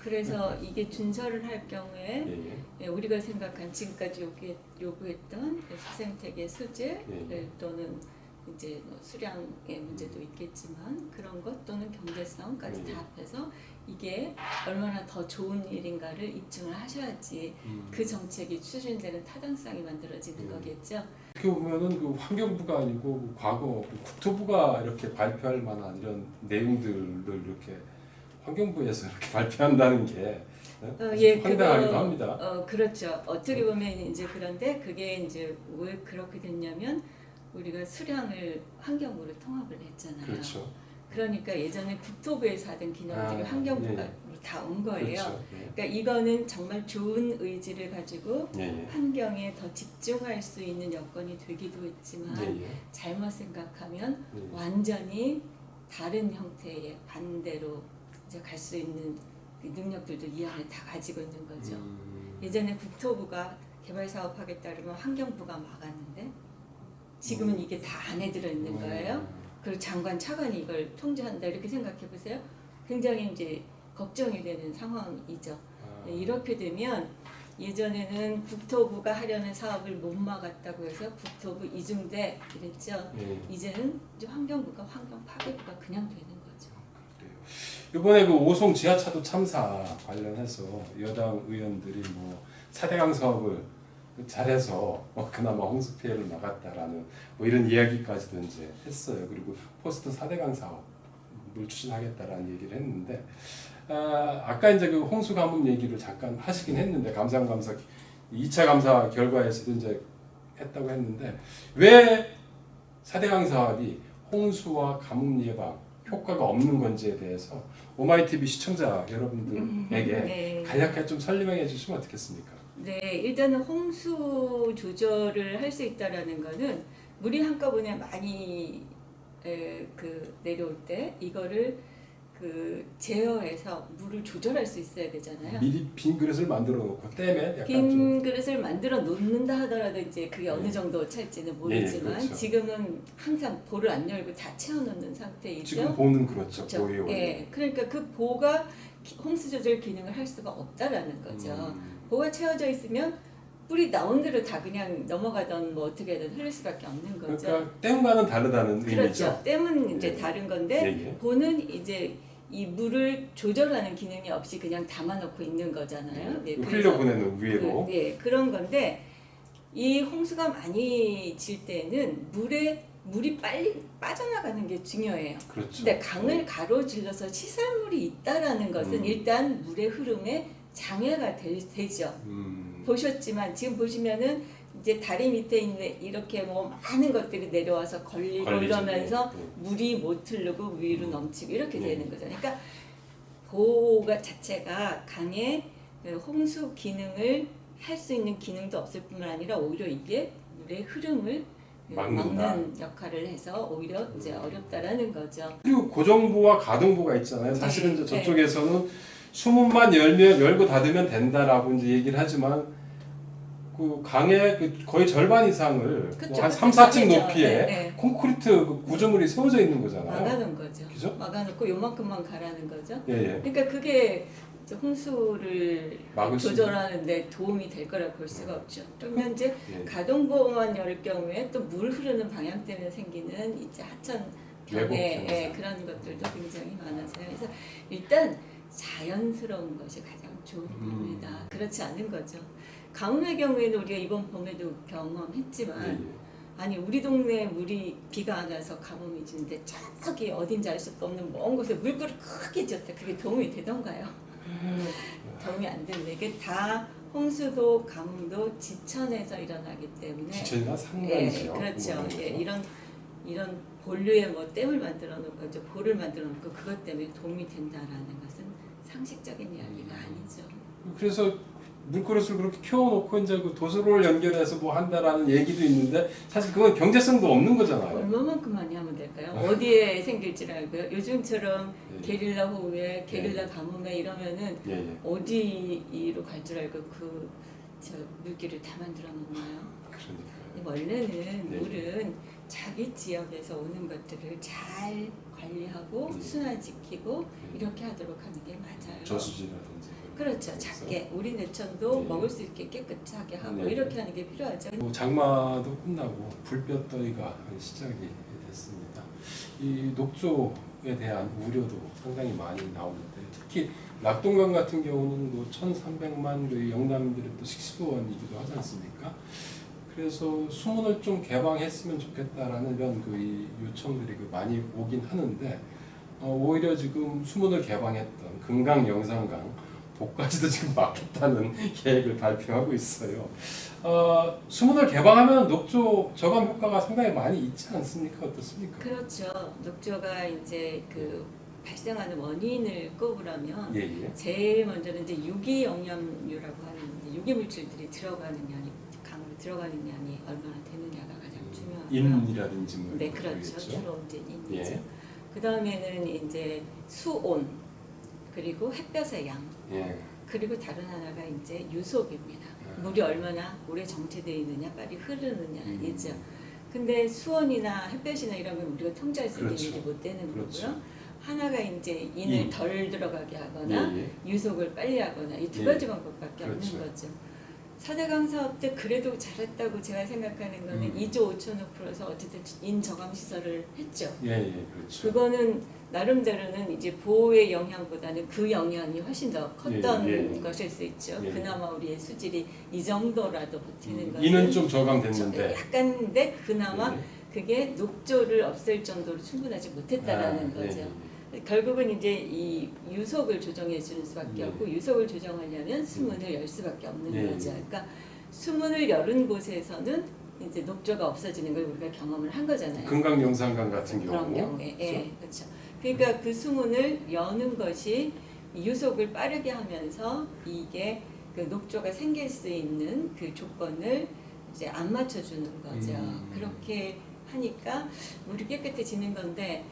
그래서 이게 준설을 할 경우에 우리가 생각한 지금까지 요구했던 수생태계 수질 또는 이제 수량의 문제도 있겠지만 그런 것 또는 경제성까지 다 합해서 이게 얼마나 더 좋은 일인가를 입증을 하셔야지 그 정책이 추진되는 타당성이 만들어지는 거겠죠. 어떻게 보면은 그 환경부가 아니고 그 과거 그 국토부가 이렇게 발표할 만한 이런 내용들을 이렇게 환경부에서 이렇게 발표한다는 게 황당하기도 합니다. 그렇죠. 어떻게 보면 이제 그런데 그게 이제 왜 그렇게 됐냐면 우리가 수량을 환경부로 통합을 했잖아요. 그렇죠. 그러니까 예전에 국토부에서 하던 기능들이 환경부가 다 온 거예요. 그렇죠. 그러니까 이거는 정말 좋은 의지를 가지고 환경에 더 집중할 수 있는 여건이 되기도 했지만 잘못 생각하면 완전히 다른 형태의 반대로 이제 갈 수 있는 그 능력들도 이 안에 다 가지고 있는 거죠. 예전에 국토부가 개발 사업 하겠다 그러면 환경부가 막았는데 지금은 이게 다 안에 들어 있는 거예요. 그리고 장관, 차관이 이걸 통제한다 이렇게 생각해 보세요. 굉장히 이제 걱정이 되는 상황이죠. 이렇게 되면 예전에는 국토부가 하려는 사업을 못 막았다고 해서 국토부 이중대 이랬죠. 이제는 이제 환경부가 환경 파괴부가 그냥 되는 거죠. 이번에 그 오송 지하차도 참사 관련해서 여당 의원들이 뭐 4대강 사업을 잘해서 그나마 홍수 피해를 막았다라는 뭐 이런 이야기까지도 이제 했어요. 그리고 포스트 4대강 사업을 추진하겠다라는 얘기를 했는데 아까 이제 그 홍수 가뭄 얘기를 잠깐 하시긴 했는데 감사 2차 감사 결과에서도 이제 했다고 했는데 왜 4대강 사업이 홍수와 가뭄 예방 효과가 없는 건지에 대해서 오마이TV 시청자 여러분들에게 네. 간략하게 좀 설명해 주시면 어떻겠습니까? 네, 일단은 홍수 조절을 할 수 있다라는 거는 물이 한꺼번에 많이 내려올 때 이거를 제어해서 물을 조절할 수 있어야 되잖아요. 미리 빈 그릇을 만들어 놓고 댐에 약간 빈 좀 그릇을 만들어 놓는다 하더라도 이제 그게 어느 정도 찰지는 모르지만 그렇죠. 지금은 항상 보를 안 열고 다 채워놓는 상태이죠. 지금 보는 그렇죠. 그렇죠. 보의 원리. 예, 그러니까 그 보가 홍수 조절 기능을 할 수가 없다라는 거죠. 보가 채워져 있으면 뿌리 나온 대로 다 그냥 넘어가던 뭐 어떻게든 흐를 수밖에 없는 거죠. 그러니까 댐과는 다르다는 그렇죠. 의미죠. 댐은 이제 예. 다른 건데 예. 보는 이제 이 물을 조절하는 기능이 없이 그냥 담아놓고 있는 거잖아요. 예, 흘려보내는 위로. 그런 건데 이 홍수가 많이 질 때는 물이 빨리 빠져나가는 게 중요해요. 그렇죠. 근데 강을 가로질러서 시설물이 있다라는 것은 일단 물의 흐름에 장애가 되죠. 보셨지만 지금 보시면은 이제 다리 밑에 있는 이렇게 뭐 많은 것들이 내려와서 걸리고 이러면서 물이 못 흐르고 위로 넘치고 이렇게 되는 거죠. 그러니까 보호가 자체가 강의 홍수 기능을 할 수 있는 기능도 없을 뿐만 아니라 오히려 이게 물의 흐름을 막는 역할을 해서 오히려 이제 어렵다라는 거죠. 그리고 고정부와 가동부가 있잖아요. 사실은 이제 저쪽에서는 수문만 열고 닫으면 된다라고 이제 얘기를 하지만 그 강의 거의 절반 이상을 그쵸, 한 3, 4층 그쵸. 높이에 콘크리트 구조물이 세워져 있는 거잖아요. 막아놓은 거죠. 그죠? 막아놓고 요만큼만 가라는 거죠. 예. 그러니까 그게 이제 홍수를 막을 수 조절하는 도움이 될 거라고 볼 수가 없죠. 그러면 이제 가동보호만 열 경우에 또 물 흐르는 방향 때문에 생기는 이제 하천 병에 그런 것들도 굉장히 많아서요. 그래서 일단 자연스러운 것이 가장 좋은 겁니다. 그렇지 않은 거죠. 가뭄의 경우에는 우리가 이번 봄에도 경험했지만 아니 우리 동네에 물이 비가 안 와서 가뭄이 지는데 저기 어딘지 알 수도 없는 먼 곳에 물그릇 크게 졌다. 그게 도움이 되던가요? 도움이 안 되는데 이게 다 홍수도 가뭄도 지천에서 일어나기 때문에 지천이나 산간이죠. 그렇죠. 이런 본류의 뭐 댐을 만들어 놓고 이제 보를 만들어 놓고 그것 때문에 도움이 된다라는 것은 상식적인 이야기가 아니죠. 그래서 물그릇을 그렇게 키워놓고 이제 그 도수로를 연결해서 뭐 한다라는 얘기도 있는데 사실 그건 경제성도 없는 거잖아요. 얼마만큼 많이 하면 될까요? 어디에 생길지 알고요. 요즘처럼 게릴라 호우에 게릴라 가뭄에 이러면은 어디로 갈 줄 알고 저 물길을 다 만들어 놓나요? 원래는 물은 자기 지역에서 오는 것들을 잘 관리하고 순환시키고 이렇게 하도록 하는 게 맞아요. 저수지라든지. 그렇죠. 작게 우리 내천도 먹을 수 있게 깨끗하게 하고 이렇게 하는 게 필요하죠. 장마도 끝나고 불볕더위가 시작이 됐습니다. 이 녹조에 대한 우려도 상당히 많이 나오는데 특히 낙동강 같은 경우는 뭐 1,300만 그 영남들의 또 식수원이기도 하지 않습니까? 그래서 수문을 좀 개방했으면 좋겠다라는 이런 이 요청들이 많이 오긴 하는데 오히려 지금 수문을 개방했던 금강, 영산강 복까지도 지금 막겠다는 계획을 발표하고 있어요. 수문을 개방하면 녹조 저감 효과가 상당히 많이 있지 않습니까? 어떻습니까? 그렇죠. 녹조가 이제 발생하는 원인을 꼽으라면 제일 먼저는 이제 유기영염류라고 하는 유기물질들이 들어가는 양이 강으로 들어가는 양이 얼마나 되느냐가 가장 중요하고요. 인이라든지 뭐 네, 그렇죠. 주로 이제 인이죠. 그 다음에는 이제 수온 그리고 햇볕의 양. 그리고 다른 하나가 이제 유속입니다. 물이 얼마나 오래 정체되어 있느냐, 빨리 흐르느냐이죠. 근데 수온이나 햇볕이나 이런 건 우리가 통제할 수 있는 일이 못 되는 거고요. 하나가 이제 인을 덜 들어가게 하거나 유속을 빨리 하거나 이 두 가지 방법밖에 없는 거죠. 4대강 사업 때 그래도 잘했다고 제가 생각하는 거는 2조 5천억 풀어서 어쨌든 인저감 시설을 했죠. 예, 그렇죠. 그거는 나름대로는 이제 보호의 영향보다는 그 영향이 훨씬 더 컸던 것일 수 있죠. 그나마 우리의 수질이 이 정도라도 버티는 것은 이는 좀 저감됐는데 약간인데 그나마 그게 녹조를 없앨 정도로 충분하지 못했다라는 거죠. 결국은 이제 이 유속을 조정해 주는 수밖에 없고 유속을 조정하려면 수문을 열 수밖에 없는 거죠. 그러니까 수문을 열은 곳에서는 이제 녹조가 없어지는 걸 우리가 경험을 한 거잖아요. 금강 영산강 같은 경우 그런 경우에 그렇죠. 그러니까 그 수문을 여는 것이 유속을 빠르게 하면서 이게 그 녹조가 생길 수 있는 그 조건을 이제 안 맞춰주는 거죠. 그렇게 하니까 물이 깨끗해지는 건데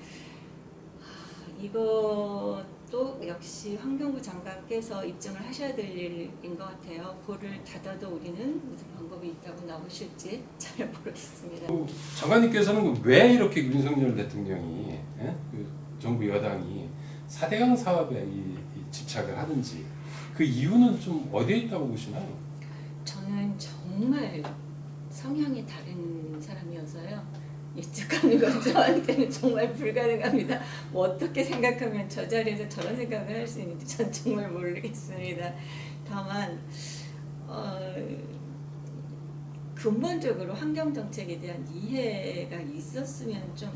이것도 역시 환경부 장관께서 입증을 하셔야 될 일인 것 같아요. 볼을 닫아도 우리는 무슨 방법이 있다고 나오실지 잘 모르겠습니다. 장관님께서는 왜 이렇게 윤석열 대통령이 그 정부 여당이 4대강 사업에 이 집착을 하는지 그 이유는 좀 어디에 있다고 보시나요? 저는 정말 성향이 다른 사람이어서요. 예측하는 건 저한테는 정말 불가능합니다. 뭐 어떻게 생각하면 저 자리에서 저런 생각을 할 수 있는지 전 정말 모르겠습니다. 다만 근본적으로 환경 정책에 대한 이해가 있었으면 좀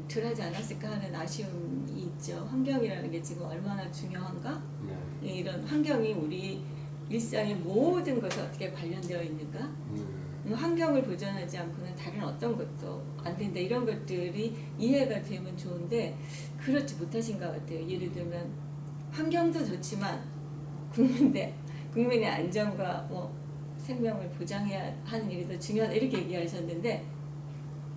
덜하지 않았을까 하는 아쉬움이 있죠. 환경이라는 게 지금 얼마나 중요한가? 이런 환경이 우리 일상의 모든 것에 어떻게 관련되어 있는가? 환경을 보존하지 않고는 다른 어떤 것도 안 된다. 이런 것들이 이해가 되면 좋은데 그렇지 못하신 것 같아요. 예를 들면 환경도 좋지만 국민의 안전과 뭐 생명을 보장해야 하는 일이 더 중요하다 이렇게 얘기하셨는데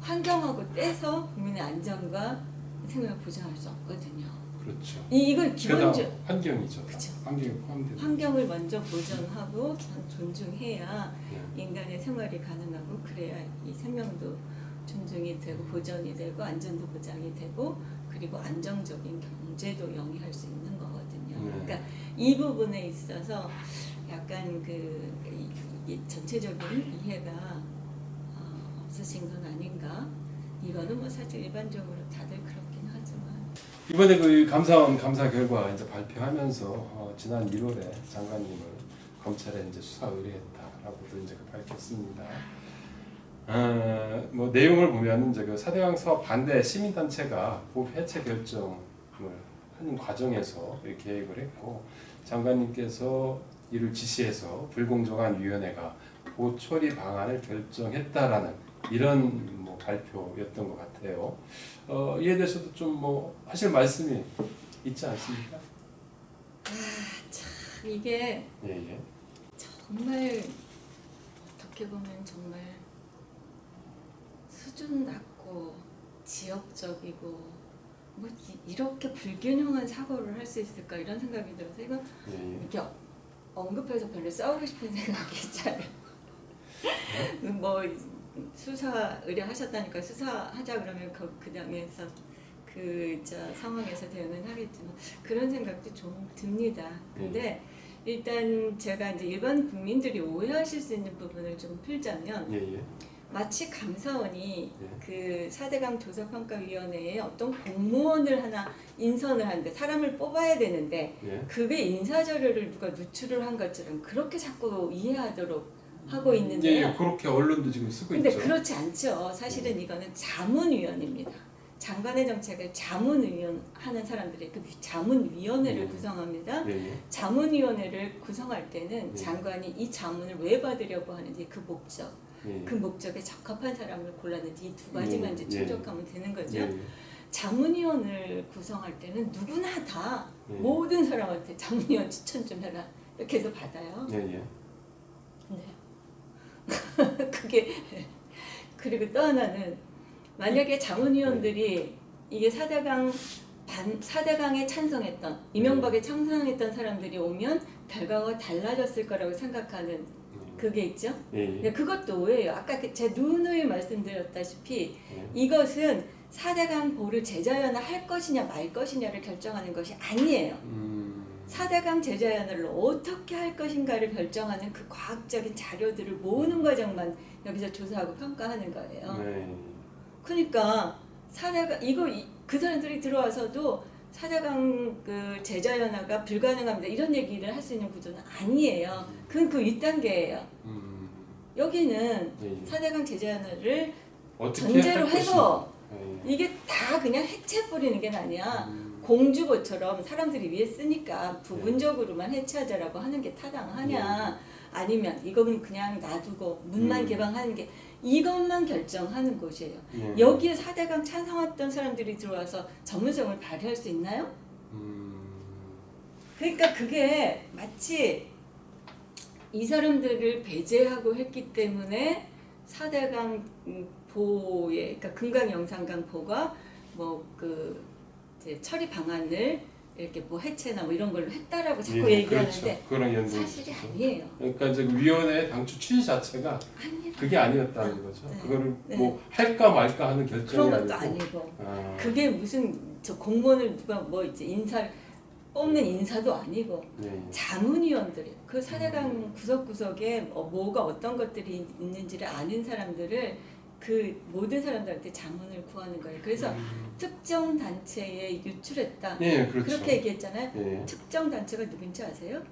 환경하고 떼서 국민의 안전과 생명을 보장할 수 없거든요. 그렇죠. 이건 기본적 환경이죠. 그렇죠. 환경이 포함되는 환경을 먼저 보존하고 존중해야 인간의 생활이 가능하고 그래야 이 생명도 존중이 되고 보존이 되고 안전도 보장이 되고 그리고 안정적인 경제도 영위할 수 있는 거거든요. 그러니까 이 부분에 있어서 약간 이 전체적인 이해가 없으신 건 아닌가. 이거는 뭐 사실 일반적으로 다들 그렇긴 하지만 이번에 그 감사원 감사 결과 이제 발표하면서 지난 1월에 장관님을 검찰에 이제 수사 의뢰했다라고도 이제 밝혔습니다. 뭐 내용을 보면은 이제 그 4대강 사업 반대 시민단체가 법 해체 결정을 하는 과정에서 이렇게 계획을 했고 장관님께서 이를 지시해서 불공정한 위원회가 보처리 방안을 결정했다라는 이런 뭐 발표였던 것 같아요. 이에 대해서도 좀 뭐 하실 말씀이 있지 않습니까? 참 이게 정말 어떻게 보면 정말 수준 낮고 지역적이고 뭐 이렇게 불균형한 사고를 할 수 있을까 이런 생각이 들어서 이거 이렇게 언급해서 별로 싸우고 싶은 생각이 잘 뭐 수사 의뢰하셨다니까 수사하자 그러면 그 당에서 상황에서 대응은 하겠지만 그런 생각도 좀 듭니다. 근데 일단 제가 이제 일반 국민들이 오해하실 수 있는 부분을 좀 풀자면 마치 감사원이 그 4대강 조사평가위원회에 어떤 공무원을 하나 인선을 하는데 사람을 뽑아야 되는데 그게 인사자료를 누가 누출을 한 것처럼 그렇게 자꾸 이해하도록 하고 있는데요. 그렇게 언론도 지금 쓰고 있죠. 근데 그렇지 않죠. 사실은 이거는 자문위원입니다. 장관의 정책을 자문위원하는 사람들이 그 자문위원회를 구성합니다. 자문위원회를 구성할 때는 장관이 이 자문을 왜 받으려고 하는지 그 목적, 그 목적에 적합한 사람을 골랐는지 이 두 가지만 이제 충족하면 되는 거죠. 자문위원을 구성할 때는 누구나 다 모든 사람한테 자문위원 추천 좀 해라 이렇게 해서 받아요. 그게 그리고 또 하나는 만약에 자문위원들이 이게 4대강에 찬성했던 이명박에 찬성했던 사람들이 오면 결과가 달라졌을 거라고 생각하는 그게 있죠. 네, 그것도 오해예요. 아까 제 누누이 말씀드렸다시피 이것은 4대강 보를 제자연화 할 것이냐 말 것이냐를 결정하는 것이 아니에요. 4대강 제자연화를 어떻게 할 것인가를 결정하는 그 과학적인 자료들을 모으는 과정만 여기서 조사하고 평가하는 거예요. 네. 그러니까 4대강 그 사람들이 들어와서도 4대강 그 제자연화가 불가능합니다 이런 얘기를 할 수 있는 구조는 아니에요. 그건 그 윗단계예요. 여기는 네. 4대강 제자연화를 어떻게 전제로 할 해서 네. 이게 다 그냥 해체 뿌리는 게 아니야. 공주보처럼 사람들이 위에 쓰니까 부분적으로만 해체하자라고 하는 게 타당하냐, 아니면 이거는 그냥 놔두고 문만 개방하는 게, 이것만 결정하는 곳이에요. 여기에 4대강 찬성했던 사람들이 들어와서 전문성을 발휘할 수 있나요? 그러니까 그게 마치 이 사람들을 배제하고 했기 때문에 4대강 보의, 그러니까 금강 영산강 보가 뭐 그 처리 방안을 이렇게 뭐 해체나 뭐 이런 걸로 했다라고 자꾸 얘기하는데 그렇죠. 사실이 아니에요. 그러니까 이제 그 위원회의 당초 취지 자체가 아닙니다. 그게 아니었다는 거죠. 네. 그거를 네. 뭐 할까 말까 하는 결정이 그런 것도 아니고. 아니고 그게 무슨 저 공무원을 누가 뭐 이제 인사를 뽑는 인사도 아니고 네. 자문위원들이 그 4대강 구석구석에 뭐가 어떤 것들이 있는지를 아는 사람들을 그 모든 사람들한테 자문을 구하는 거예요. 그래서 특정 단체에 유출했다. 네, 그렇죠. 그렇게 얘기했잖아요. 네. 특정 단체가 누군지 아세요?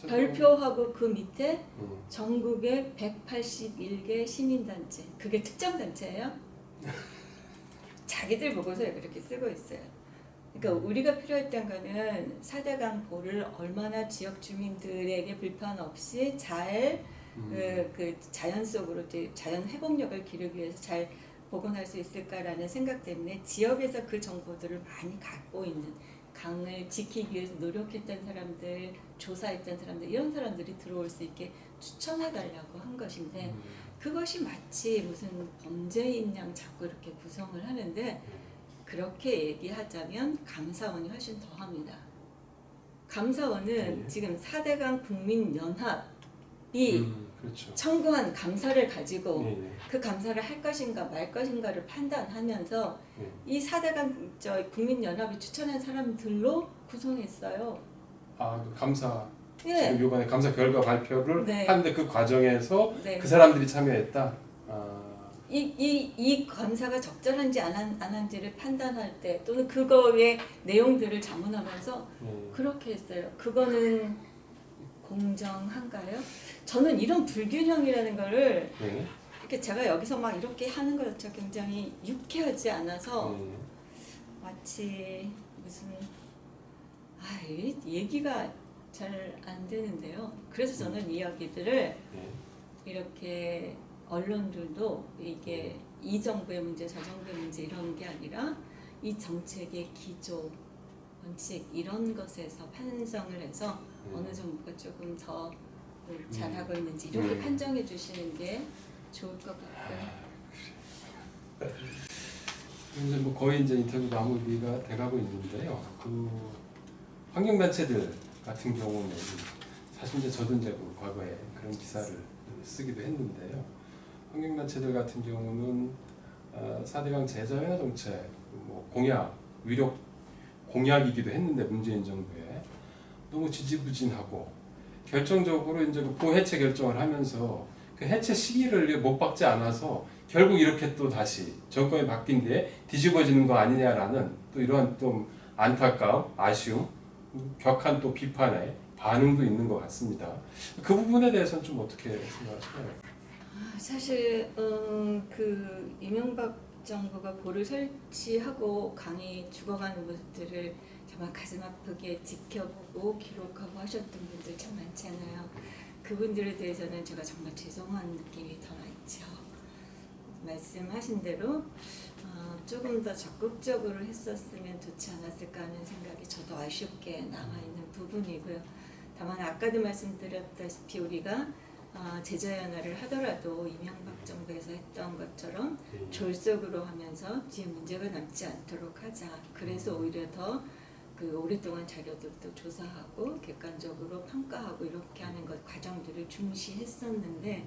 별표하고 그 밑에 음. 전국의 181개 시민단체. 그게 특정 단체예요? 자기들 보고서에 그렇게 쓰고 있어요. 그러니까 우리가 필요했던 거는 4대강 보를 얼마나 지역 주민들에게 불편 없이 잘 그 자연 속으로 자연 회복력을 기르기 위해서 잘 복원할 수 있을까라는 생각 때문에 지역에서 그 정보들을 많이 갖고 있는, 강을 지키기 위해서 노력했던 사람들, 조사했던 사람들, 이런 사람들이 들어올 수 있게 추천해달라고 한 것인데, 그것이 마치 무슨 범죄인 양 자꾸 이렇게 구성을 하는데, 그렇게 얘기하자면 감사원이 훨씬 더합니다. 감사원은 지금 4대강 국민연합이 그렇죠. 청구한 감사를 가지고 그 감사를 할 것인가 말 것인가를 판단하면서 이 4대강 국민연합이 추천한 사람들로 구성했어요. 그 감사. 네. 지금 이번에 감사 결과 발표를 네. 하는데 그 과정에서 네. 그 사람들이 참여했다. 이 감사가 적절한지 안 한지를 판단할 때, 또는 그거의 내용들을 자문하면서 그렇게 했어요. 그거는 공정한가요? 저는 이런 불균형이라는 거를 이렇게 제가 여기서 막 이렇게 하는 것 자체가 굉장히 유쾌하지 않아서 마치 무슨 얘기가 잘 안 되는데요. 그래서 저는 이야기들을 이렇게 언론들도 이게 이 정부의 문제, 저 정부의 문제 이런 게 아니라 이 정책의 기조, 원칙 이런 것에서 판정을 해서 어느 정부가 조금 더 잘하고 있는지 이렇게 판정해 주시는 게 좋을 것 같고요. 이제 뭐 거의 이제 인터뷰 마무리가 돼가고 있는데요. 그 환경단체들 같은 경우는 사실 이제 저도 이제 그 과거에 그런 기사를 쓰기도 했는데요. 환경단체들 같은 경우는 4대강 제자연화 정책 뭐 공약, 위력 공약이기도 했는데 문재인 정부에 너무 지지부진하고 결정적으로 이제 그 보해체 결정을 하면서 그 해체 시기를 못 박지 않아서 결국 이렇게 또 다시 정권이 바뀐 뒤에 뒤집어지는 거 아니냐라는 또 이러한 좀 안타까움, 아쉬움, 격한 또 비판의 반응도 있는 것 같습니다. 그 부분에 대해서는 좀 어떻게 생각하시나요? 사실 그 이명박 정부가 보를 설치하고 강이 죽어가는 모습들을 정말 가슴 아프게 지켜보고 기록하고 하셨던 분들 참 많잖아요. 그분들에 대해서는 제가 정말 죄송한 느낌이 더 많죠. 말씀하신 대로 조금 더 적극적으로 했었으면 좋지 않았을까 하는 생각이 저도 아쉽게 남아있는 부분이고요. 다만 아까도 말씀드렸다시피 우리가 제자연화를 하더라도 이명박 정부에서 했던 것처럼 졸속으로 하면서 뒤에 문제가 남지 않도록 하자. 그래서 오히려 더 그 오랫동안 자료들도 조사하고 객관적으로 평가하고 이렇게 하는 것 과정들을 중시했었는데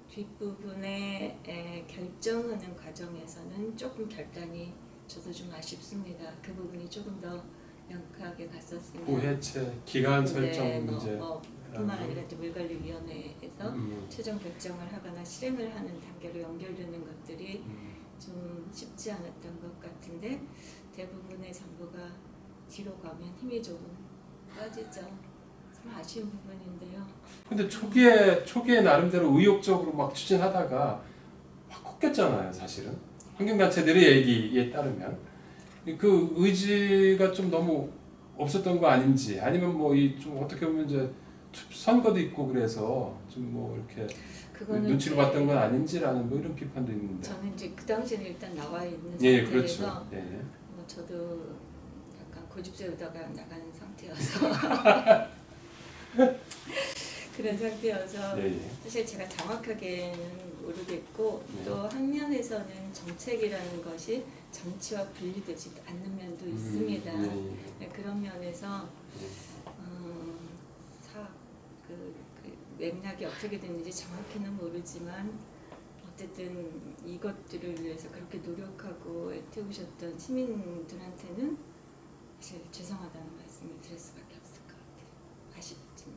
뒷부분에 결정하는 과정에서는 조금 결단이 저도 좀 아쉽습니다. 그 부분이 조금 더 명확하게 갔었으면 부해체 기간 설정 네, 문제. 뿐만 아니라 또 물관리위원회에서 최종 결정을 하거나 실행을 하는 단계로 연결되는 것들이 좀 쉽지 않았던 것 같은데 대부분의 정부가 뒤로 가면 힘이 조금 빠지죠. 참 아쉬운 부분인데요. 근데 초기에 나름대로 의욕적으로 막 추진하다가 확 꺾였잖아요, 사실은. 환경단체들의 얘기에 따르면 그 의지가 좀 너무 없었던 거 아닌지, 아니면 뭐 이 좀 어떻게 보면 이제 선거도 있고 그래서 좀 뭐 이렇게 눈치를 봤던 건 아닌지라는 뭐 이런 비판도 있는데. 저는 이제 그 당시에는 일단 나와 있는 예, 상태에서 그렇죠. 예. 뭐 저도 약간 고집세우다가 나가는 상태여서 그런 상태여서 예, 예. 사실 제가 정확하게는 모르겠고 네. 또 한면에서는 정책이라는 것이 정치와 분리되지 않는 면도 있습니다. 네, 그런 면에서 그 맥락이 어떻게 됐는지 정확히는 모르지만 어쨌든 이것들을 위해서 그렇게 노력하고 애태우셨던 시민들한테는 사실 죄송하다는 말씀을 드릴 수밖에 없을 것 같아요.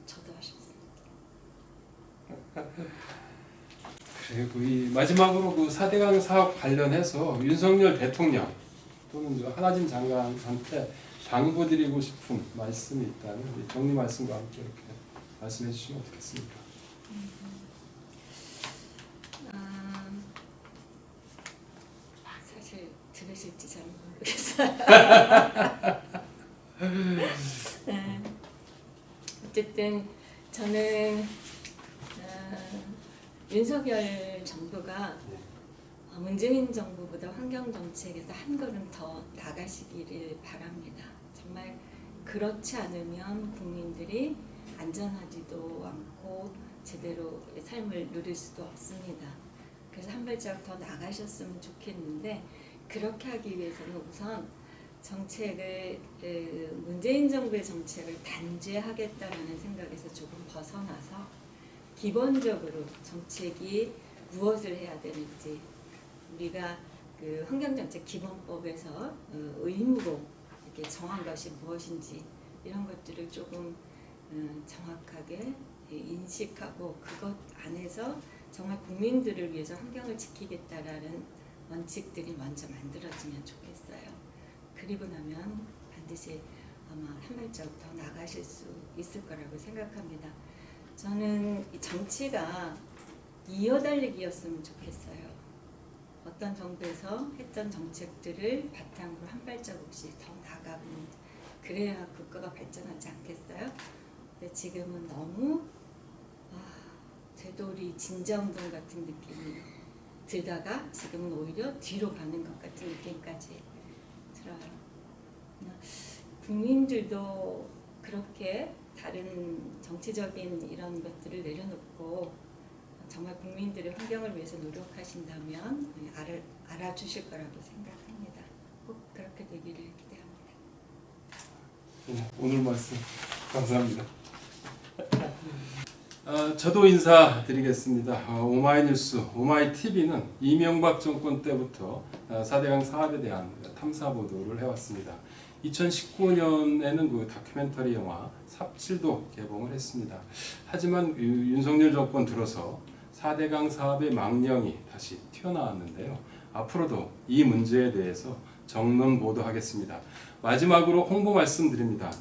저도 아쉽습니다. 그리고 이 마지막으로 그 4대강 사업 관련해서 윤석열 대통령 또는 한하진 장관한테 당부드리고 싶은 말씀이 있다면 정리 말씀과 함께 이렇게 말씀해 주시면 어떻겠습니까? 사실 들으실지 잘 모르겠어요. 네. 어쨌든 저는 윤석열 정부가 문재인 정부보다 환경 정책에서 한 걸음 더 나가시기를 바랍니다. 정말 그렇지 않으면 국민들이 안전하지도 않고 제대로 삶을 누릴 수도 없습니다. 그래서 한 발짝 더 나가셨으면 좋겠는데 그렇게 하기 위해서는 우선 정책을 문재인 정부의 정책을 단죄하겠다라는 생각에서 조금 벗어나서 기본적으로 정책이 무엇을 해야 되는지 우리가 그 환경정책 기본법에서 의무로 이렇게 정한 것이 무엇인지 이런 것들을 조금 정확하게 인식하고 그것 안에서 정말 국민들을 위해서 환경을 지키겠다라는 원칙들이 먼저 만들어지면 좋겠어요. 그리고 나면 반드시 아마 한 발짝 더 나가실 수 있을 거라고 생각합니다. 저는 이 정치가 이어달리기였으면 좋겠어요. 어떤 정부에서 했던 정책들을 바탕으로 한 발자국씩 더 나가면 그래야 국가가 발전하지 않겠어요? 근데 지금은 너무 되돌이 진자운동 같은 느낌이 들다가 지금은 오히려 뒤로 가는 것 같은 느낌까지 들어요. 국민들도 그렇게 다른 정치적인 이런 것들을 내려놓고 정말 국민들의 환경을 위해서 노력하신다면 알아주실 거라고 생각합니다. 꼭 그렇게 되기를 기대합니다. 오늘 말씀 감사합니다. 저도 인사드리겠습니다. 오마이뉴스, 오마이TV는 이명박 정권 때부터 4대강 사업에 대한 탐사 보도를 해왔습니다. 2019년에는 그 다큐멘터리 영화 삽질도 개봉을 했습니다. 하지만 윤석열 정권 들어서 4대강 사업의 망령이 다시 튀어나왔는데요. 앞으로도 이 문제에 대해서 정론 보도하겠습니다. 마지막으로 홍보 말씀드립니다.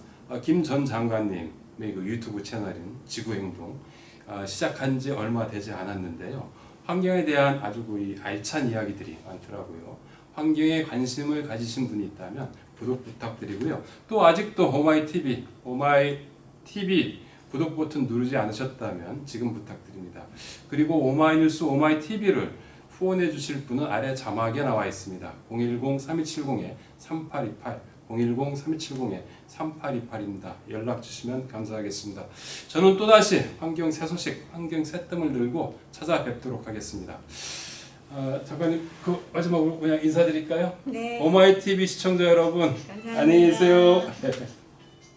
김 전 장관님의 그 유튜브 채널인 지구행동 시작한 지 얼마 되지 않았는데요. 환경에 대한 아주 알찬 이야기들이 많더라고요. 환경에 관심을 가지신 분이 있다면 구독 부탁드리고요. 또 아직도 오마이TV 구독 버튼 누르지 않으셨다면 지금 부탁드립니다. 그리고 오마이뉴스 오마이TV를 후원해 주실 분은 아래 자막에 나와 있습니다. 010-3270-3828 010-3270-3828입니다. 연락 주시면 감사하겠습니다. 저는 또다시 환경 새 소식, 환경 새 뜸을 들고 찾아뵙도록 하겠습니다. 잠깐 마지막으로 그냥 인사드릴까요? 네. 오마이TV 시청자 여러분, 감사합니다. 안녕히 계세요.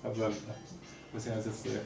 감사합니다. 고생하셨어요.